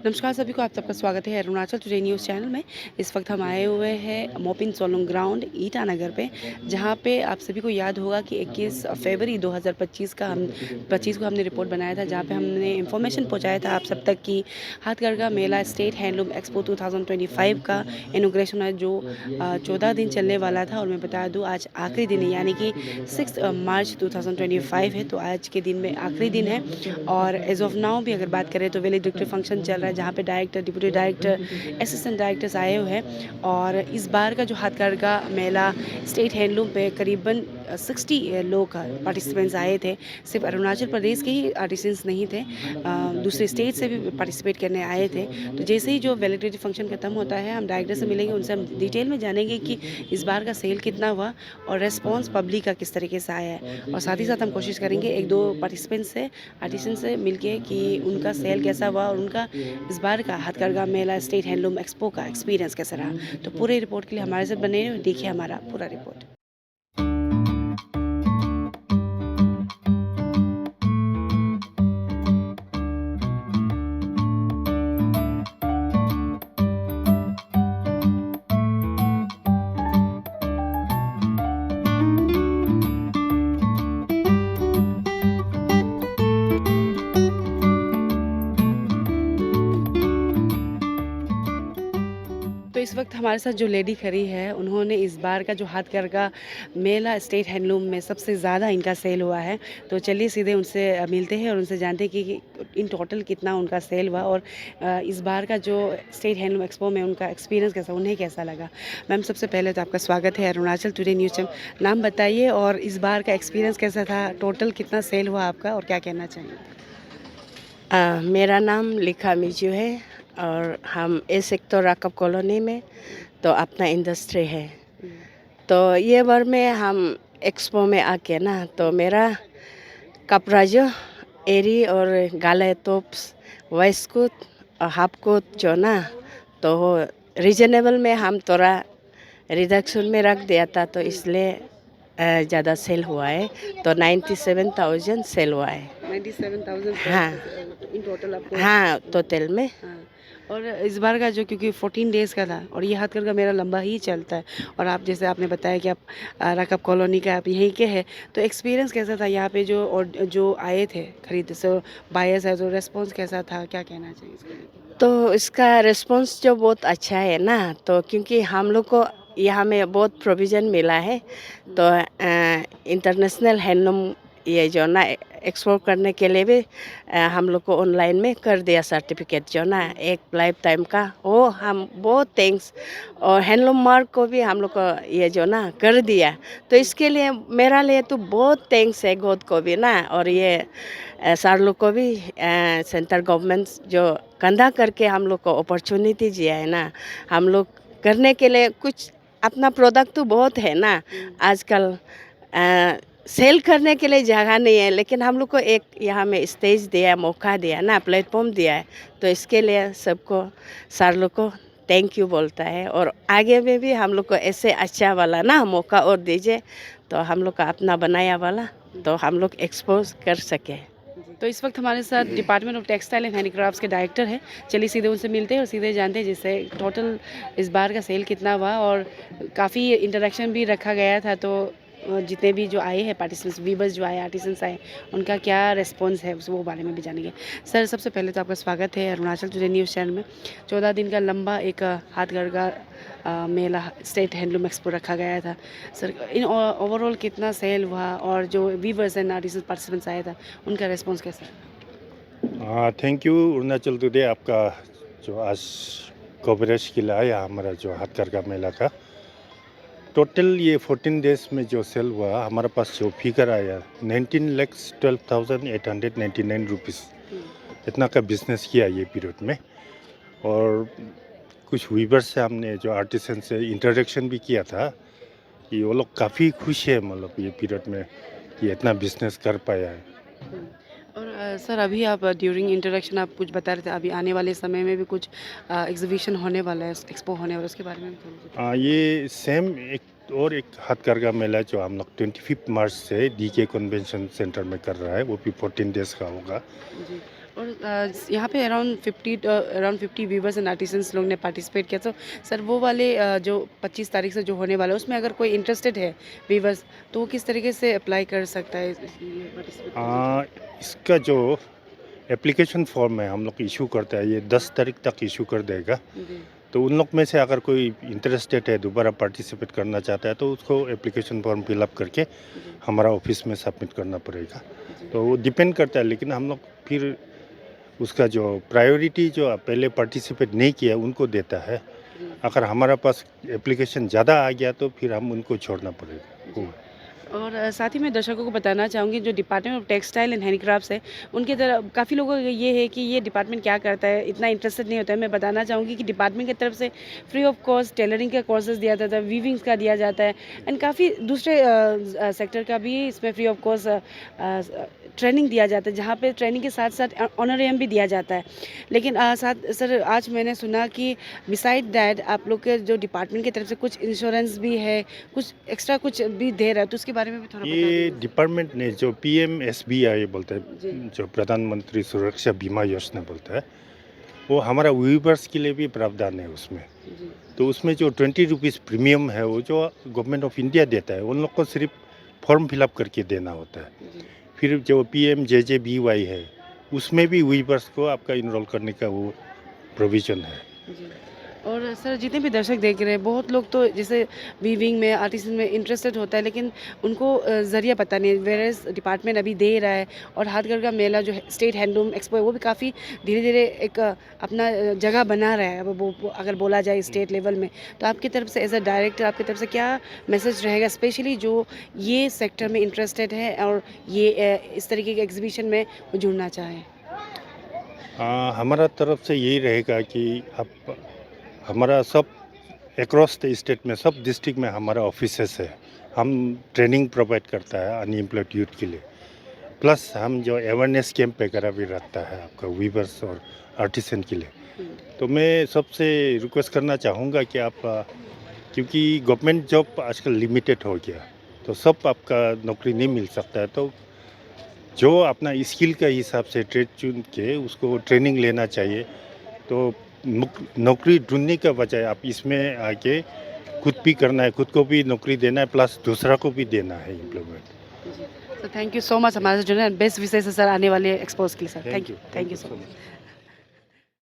नमस्कार सभी को, आप सबका स्वागत है अरुणाचल टुडे न्यूज़ चैनल में। इस वक्त हम आए हुए हैं मोपिन सोलुंग ग्राउंड ईटानगर पे, जहाँ पे आप सभी को याद होगा कि 21 फरवरी 2025 का हम 25 को हमने रिपोर्ट बनाया था, जहाँ पे हमने इन्फॉर्मेशन पहुँचाया था आप सब तक कि हाथकरघा मेला स्टेट हैंडलूम एक्सपो 2025 का इनॉग्रेशन है, जो 14 दिन चलने वाला था। और मैं बता दूँ, आज आखिरी दिन है, यानी कि 6 मार्च 2025 है, तो आज के दिन में आखिरी दिन है। और एज ऑफ नाउ भी अगर बात करें तो वैलिडिक्टरी फंक्शन चल रहा है, जहाँ पे director, deputy director, assistant directors आए हुए हैं। और इस बार का जो हाथकरघा मेला स्टेट हैंडलूम पे करीबन 60 लोग पार्टिसिपेंट्स आए थे। सिर्फ अरुणाचल प्रदेश के ही आर्टिसंस नहीं थे, दूसरे स्टेट से भी पार्टिसिपेट करने आए थे। तो जैसे ही जो वैलिडिटी फंक्शन खत्म होता है, हम डायरेक्टर से मिलेंगे, उनसे हम डिटेल में जानेंगे कि इस बार का सेल कितना हुआ और रेस्पॉन्स पब्लिक का किस तरीके से आया है। और साथ ही साथ हम कोशिश करेंगे एक दो पार्टिसिपेंट से, आर्टिसन से मिलके कि उनका सेल कैसा हुआ और उनका इस बार का हाथकरघा मेला स्टेट हैंडलूम एक्सपो का एक्सपीरियंस कैसा रहा। तो पूरे रिपोर्ट के लिए हमारे साथ बने रहिए, देखिए हमारा पूरा रिपोर्ट। तो इस वक्त हमारे साथ जो लेडी खड़ी है, उन्होंने इस बार का जो हाथकरघा मेला स्टेट हैंडलूम में सबसे ज़्यादा इनका सेल हुआ है। तो चलिए सीधे उनसे मिलते हैं और उनसे जानते हैं कि इन टोटल कितना उनका सेल हुआ और इस बार का जो स्टेट हैंडलूम एक्सपो में उनका एक्सपीरियंस कैसा, उन्हें कैसा लगा। मैम, सबसे पहले तो आपका स्वागत है अरुणाचल टुडे न्यूज़ चैनल। नाम बताइए और इस बार का एक्सपीरियंस कैसा था, टोटल कितना सेल हुआ आपका और क्या कहना चाहिए। मेरा नाम लिखा मिजू है और हम ए सेक्टर राकब कॉलोनी में तो अपना इंडस्ट्री है। तो ये बार में हम एक्सपो में आके ना, तो मेरा कपड़ा जो एरी और गाले टॉप्स, वेस्ट कोट और हाफ कोट जो ना, तो रीजनेबल में हम थोड़ा रिडक्शन में रख दिया था, तो इसलिए ज़्यादा सेल हुआ है। तो 97,000 सेल हुआ है। 97,000 हाँ इन टोटल आपको। हाँ, टोटल में। हाँ। और इस बार का जो, क्योंकि 14 डेज़ का था और ये हाथकरघा मेरा लंबा ही चलता है, और आप जैसे आपने बताया कि आप राकब कॉलोनी का, आप यहीं के हैं, तो एक्सपीरियंस कैसा था यहाँ पे जो, और जो आए थे खरीद सो बायर्स है, तो रेस्पॉन्स कैसा था, क्या कहना चाहिए इसके लिए। तो इसका रिस्पॉन्स जो बहुत अच्छा है ना, तो क्योंकि हम लोग को यहाँ में बहुत प्रोविज़न मिला है। तो इंटरनेशनल हैंडलूम ये जो ना एक्सपोर्ट करने के लिए भी हम लोग को ऑनलाइन में कर दिया सर्टिफिकेट जो ना, एक लाइफ टाइम का, वो हम बहुत थैंक्स। और हैंडलूम मार्क को भी हम लोग को ये जो ना कर दिया, तो इसके लिए मेरा लिए तो बहुत थैंक्स है गॉड को भी ना। और ये सर लोग को भी, सेंट्रल गवर्नमेंट जो कंधा करके हम लोग को अपॉर्चुनिटी दिया है ना, हम लोग करने के लिए कुछ अपना प्रोडक्ट तो बहुत है ना आजकल। सेल करने के लिए जगह नहीं है, लेकिन हम लोग को एक यहाँ में स्टेज दिया, मौका दिया ना, प्लेटफॉर्म दिया है। तो इसके लिए सबको, सर लोग को थैंक यू बोलता है। और आगे में भी हम लोग को ऐसे अच्छा वाला ना मौका और दीजिए, तो हम लोग का अपना बनाया वाला तो हम लोग एक्सपोज कर सके। तो इस वक्त हमारे साथ department of textile and handicrafts के डायरेक्टर हैं। चलिए सीधे उनसे मिलते हैं और सीधे जानते हैं जिससे टोटल इस बार का सेल कितना हुआ। और काफ़ी इंटरेक्शन भी रखा गया था, तो जितने भी जो आए हैं पार्टिसिपेंट्स, वीवर्स जो आए, आर्टिसंस आए, उनका क्या रिस्पॉन्स है, उस वो बारे में भी जानेंगे। सर, सबसे पहले तो आपका स्वागत है अरुणाचल टुडे न्यूज़ चैनल में। 14 दिन का लंबा एक हाथकरघा मेला स्टेट हैंडलूम एक्सपो रखा गया था। सर, इन ओवरऑल कितना सेल हुआ और जो वीवर्स एंड आर्टिसंस पार्टिसिपेंट्स आया था, उनका रिस्पॉन्स कैसा है। थैंक यू अरुणाचल टुडे, आपका जो आज कवरेज के लिए आया हमारा जो हाथकरघा मेला का। टोटल ये 14 डेज में जो सेल हुआ, हमारे पास जो फिगर आया 19,12,899 रुपीज़, इतना का बिजनेस किया ये पीरियड में। और कुछ वीवर्स से हमने, जो आर्टिसन से इंटरेक्शन भी किया था, कि वो लोग काफ़ी खुश है, मतलब ये पीरियड में ये इतना बिजनेस कर पाया है। और सर, अभी आप ड्यूरिंग इंटरेक्शन आप कुछ बता रहे थे, अभी आने वाले समय में भी कुछ एग्जीबिशन होने वाला है, एक्सपो होने वाला है, उसके बारे में भी थोड़ा सा। ये सेम एक हाथकरघा मेला जो हम लोग 25 मार्च से डीके कन्वेंशन सेंटर में कर रहा है, वो भी 14 डेज का होगा। जी। और यहाँ पे अराउंड 50 वीवर्स एंड आर्टिसंस लोग ने पार्टिसिपेट किया। तो सर वो वाले जो 25 तारीख से जो होने वाला है उसमें अगर कोई इंटरेस्टेड है वीवर्स तो वो किस तरीके से अप्लाई कर सकता है पार्टिसिपेट करने के इसका जो एप्लीकेशन फॉर्म है हम लोग इशू करते हैं, ये 10 तारीख तक इशू कर देगा। लिए? जी तो उन लोग में से अगर कोई इंटरेस्टेड है, दोबारा पार्टिसिपेट करना चाहता है, तो उसको एप्लीकेशन फॉर्म फिलअप करके जी हमारा ऑफिस में सबमिट करना पड़ेगा। जी तो वो डिपेंड करता है, लेकिन हम लोग फिर उसका जो प्रायोरिटी जो पहले पार्टिसिपेट नहीं किया उनको देता है। जी अगर हमारा पास एप्लीकेशन ज़्यादा आ गया तो फिर हम उनको छोड़ना पड़ेगा। जी। और साथ ही मैं दर्शकों को बताना चाहूँगी जो department of textile and handicrafts है उनके तरफ काफ़ी लोगों का ये है कि ये डिपार्टमेंट क्या करता है, इतना इंटरेस्टेड नहीं होता है। मैं बताना चाहूँगी कि डिपार्टमेंट की तरफ से फ्री ऑफ कॉस्ट टेलरिंग का कोर्सेज दिया जाता है, वीविंग्स का दिया जाता है एंड काफ़ी दूसरे सेक्टर का भी इसमें फ्री ऑफ कॉस्ट ट्रेनिंग दिया जाता है, जहाँ पे ट्रेनिंग के साथ साथ ऑनरेरियम भी दिया जाता है। लेकिन साथ सर आज मैंने सुना कि बिसाइड दैट आप लोग के जो डिपार्टमेंट की तरफ से कुछ इंश्योरेंस भी है, कुछ एक्स्ट्रा कुछ भी दे रहा है, तो उसके बारे में भी थोड़ा बता ये दीजिए। डिपार्टमेंट ने जो PMSBI बोलते जी। हैं, जो प्रधानमंत्री सुरक्षा बीमा योजना बोलता है, वो हमारा वीवर्स के लिए भी प्रावधान है उसमें। जी तो उसमें जो 20 रुपीज़ प्रीमियम है वो जो गवर्नमेंट ऑफ इंडिया देता है, उन लोग को सिर्फ फॉर्म फिलअप करके देना होता है। जी फिर जो PMJJBY है उसमें भी वीवर्स को आपका इनरोल करने का वो प्रोविज़न है। जी। और सर जितने भी दर्शक देख रहे हैं बहुत लोग तो जैसे वीविंग में आर्टिसन में इंटरेस्टेड होता है, लेकिन उनको ज़रिया पता नहीं, वेरेस डिपार्टमेंट अभी दे रहा है। और हाथगढ़ का मेला जो है स्टेट हैंडलूम एक्सपो है वो भी काफ़ी धीरे धीरे एक अपना जगह बना रहा है। अब वो अगर बोला जाए स्टेट लेवल में, तो आपकी तरफ से एज अ डायरेक्टर आपकी तरफ से क्या मैसेज रहेगा, स्पेशली जो ये सेक्टर में इंटरेस्टेड है और ये इस तरीके के एग्जीबिशन में वो जुड़ना चाहें? हमारा तरफ से यही रहेगा कि आप हमारा सब अक्रॉस द स्टेट में सब डिस्ट्रिक्ट में हमारा ऑफिसेस है। हम ट्रेनिंग प्रोवाइड करता है अनएम्प्लॉयड यूथ के लिए, प्लस हम जो अवेयरनेस कैंप वगैरह भी रखता है आपका वीवर्स और आर्टिसन के लिए। तो मैं सबसे रिक्वेस्ट करना चाहूँगा कि आप क्योंकि गवर्नमेंट जॉब आजकल लिमिटेड हो गया, तो सब आपका नौकरी नहीं मिल सकता है। तो जो अपना स्किल का हिसाब से ट्रेड चुन के उसको ट्रेनिंग लेना चाहिए। तो नौकरी ढूंढने का बजाय आप इसमें आके खुद भी करना है, खुद को भी नौकरी देना है, प्लस दूसरा को भी देना है एम्प्लॉयमेंट। जी। So thank you so much हमारे से जुड़े, बेस्ट विशेष है सर आने वाले एक्सपोज के लिए sir. Thank you so much.